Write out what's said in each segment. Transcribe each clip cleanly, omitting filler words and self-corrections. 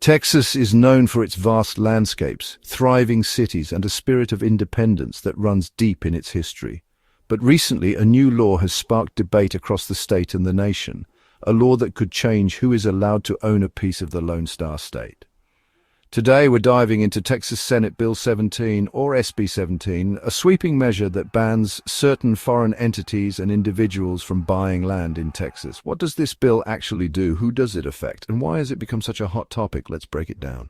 Texas is known for its vast landscapes, thriving cities, and a spirit of independence that runs deep in its history. But recently, a new law has sparked debate across the state and the nation, a law that could change who is allowed to own a piece of the Lone Star State. Today, we're diving into Texas Senate Bill 17, or SB 17, a sweeping measure that bans certain foreign entities and individuals from buying land in Texas. What does this bill actually do? Who does it affect? And why has it become such a hot topic? Let's break it down.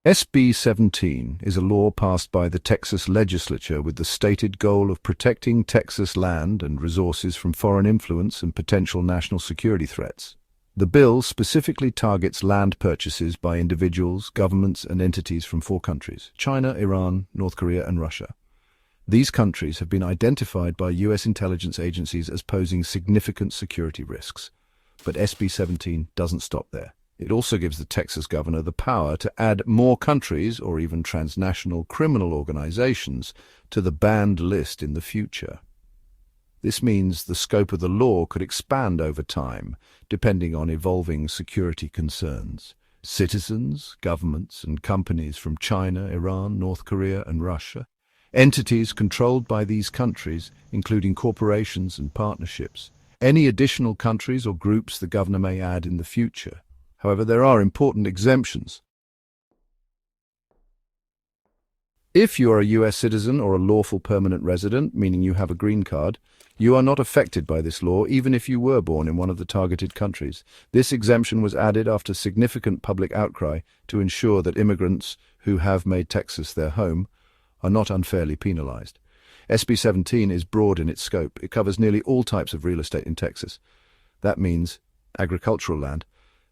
SB 17 is a law passed by the Texas legislature with the stated goal of protecting Texas land and resources from foreign influence and potential national security threats. The bill specifically targets land purchases by individuals, governments, and entities from 4 countries: China, Iran, North Korea, and Russia. These countries have been identified by U.S. intelligence agencies as posing significant security risks. But SB 17 doesn't stop there. It also gives the Texas governor the power to add more countries or even transnational criminal organizations to the banned list in the future. This means the scope of the law could expand over time, depending on evolving security concerns. Citizens, governments, and companies from China, Iran, North Korea, and Russia, entities controlled by these countries, including corporations and partnerships, any additional countries or groups the governor may add in the future. However, there are important exemptions. If you are a U.S. citizen or a lawful permanent resident, meaning you have a green card, you are not affected by this law, even if you were born in one of the targeted countries. This exemption was added after significant public outcry to ensure that immigrants who have made Texas their home are not unfairly penalized. SB 17 is broad in its scope. It covers nearly all types of real estate in Texas. That means agricultural land,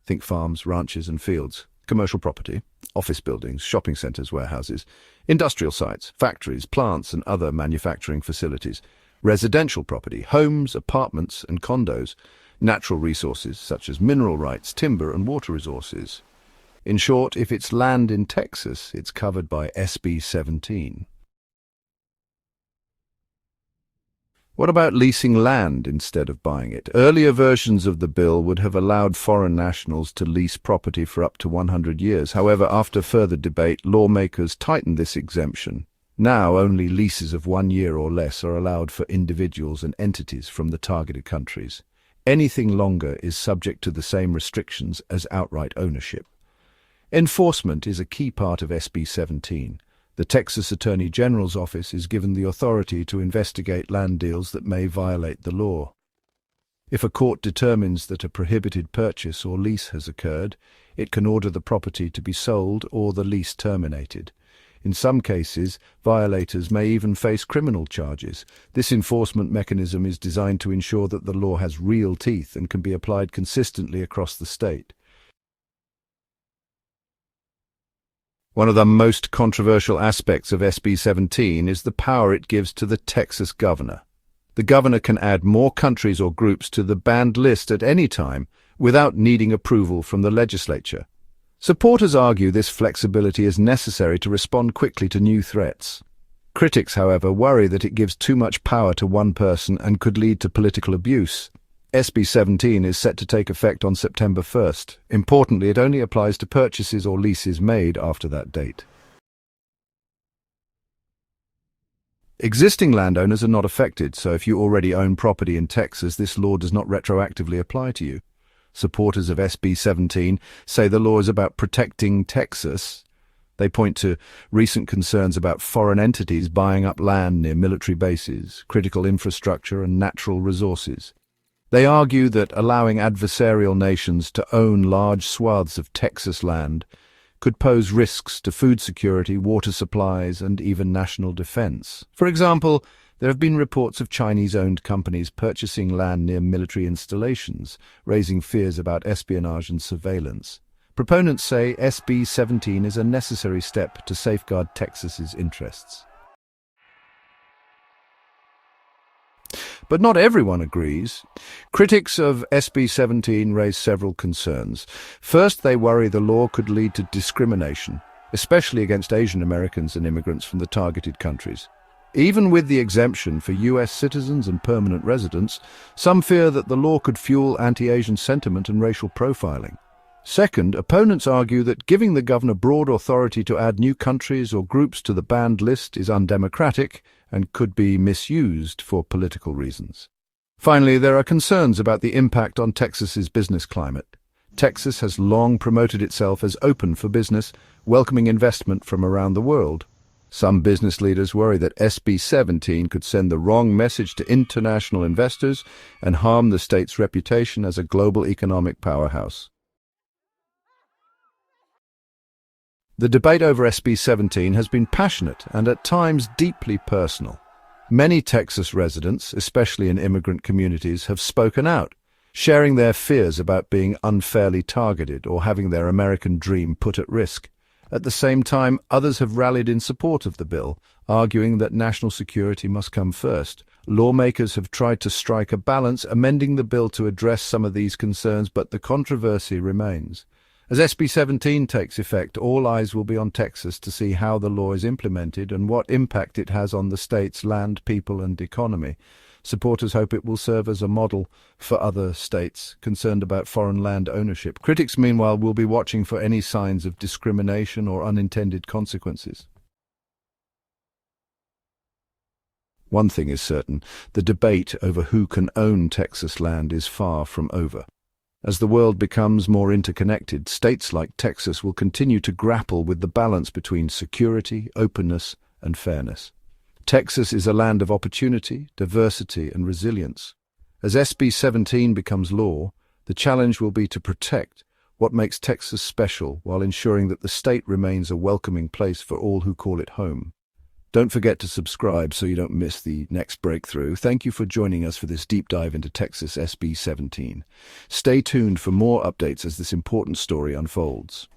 think farms, ranches, and fields; commercial property, office buildings, shopping centers, warehouses; industrial sites, factories, plants, and other manufacturing facilities; residential property, homes, apartments, and condos; natural resources such as mineral rights, timber, and water resources. In short, if it's land in Texas, it's covered by SB 17. What about leasing land instead of buying it? Earlier versions of the bill would have allowed foreign nationals to lease property for up to 100 years. However, after further debate, lawmakers tightened this exemption. Now, only leases of 1 year or less are allowed for individuals and entities from the targeted countries. Anything longer is subject to the same restrictions as outright ownership. Enforcement is a key part of SB 17. The Texas Attorney General's office is given the authority to investigate land deals that may violate the law. If a court determines that a prohibited purchase or lease has occurred, it can order the property to be sold or the lease terminated. In some cases, violators may even face criminal charges. This enforcement mechanism is designed to ensure that the law has real teeth and can be applied consistently across the state. One of the most controversial aspects of SB 17 is the power it gives to the Texas governor. The governor can add more countries or groups to the banned list at any time without needing approval from the legislature. Supporters argue this flexibility is necessary to respond quickly to new threats. Critics, however, worry that it gives too much power to one person and could lead to political abuse. SB 17 is set to take effect on September 1st. Importantly, it only applies to purchases or leases made after that date. Existing landowners are not affected, so if you already own property in Texas, this law does not retroactively apply to you. Supporters of SB 17 say the law is about protecting Texas. They point to recent concerns about foreign entities buying up land near military bases, critical infrastructure, and natural resources. They argue that allowing adversarial nations to own large swaths of Texas land could pose risks to food security, water supplies, and even national defense. For example, there have been reports of Chinese-owned companies purchasing land near military installations, raising fears about espionage and surveillance. Proponents say SB 17 is a necessary step to safeguard Texas's interests. But not everyone agrees. Critics of SB 17 raise several concerns. First, they worry the law could lead to discrimination, especially against Asian Americans and immigrants from the targeted countries. Even with the exemption for US citizens and permanent residents, some fear that the law could fuel anti-Asian sentiment and racial profiling. Second, opponents argue that giving the governor broad authority to add new countries or groups to the banned list is undemocratic and could be misused for political reasons. Finally, there are concerns about the impact on Texas's business climate. Texas has long promoted itself as open for business, welcoming investment from around the world. Some business leaders worry that SB 17 could send the wrong message to international investors and harm the state's reputation as a global economic powerhouse. The debate over SB 17 has been passionate and at times deeply personal. Many Texas residents, especially in immigrant communities, have spoken out, sharing their fears about being unfairly targeted or having their American dream put at risk. At the same time, others have rallied in support of the bill, arguing that national security must come first. Lawmakers have tried to strike a balance, amending the bill to address some of these concerns, but the controversy remains. As SB 17 takes effect, all eyes will be on Texas to see how the law is implemented and what impact it has on the state's land, people, and economy. Supporters hope it will serve as a model for other states concerned about foreign land ownership. Critics, meanwhile, will be watching for any signs of discrimination or unintended consequences. One thing is certain, the debate over who can own Texas land is far from over. As the world becomes more interconnected, states like Texas will continue to grapple with the balance between security, openness, and fairness. Texas is a land of opportunity, diversity, and resilience. As SB 17 becomes law, the challenge will be to protect what makes Texas special while ensuring that the state remains a welcoming place for all who call it home. Don't forget to subscribe so you don't miss the next breakthrough. Thank you for joining us for this deep dive into Texas SB 17. Stay tuned for more updates as this important story unfolds.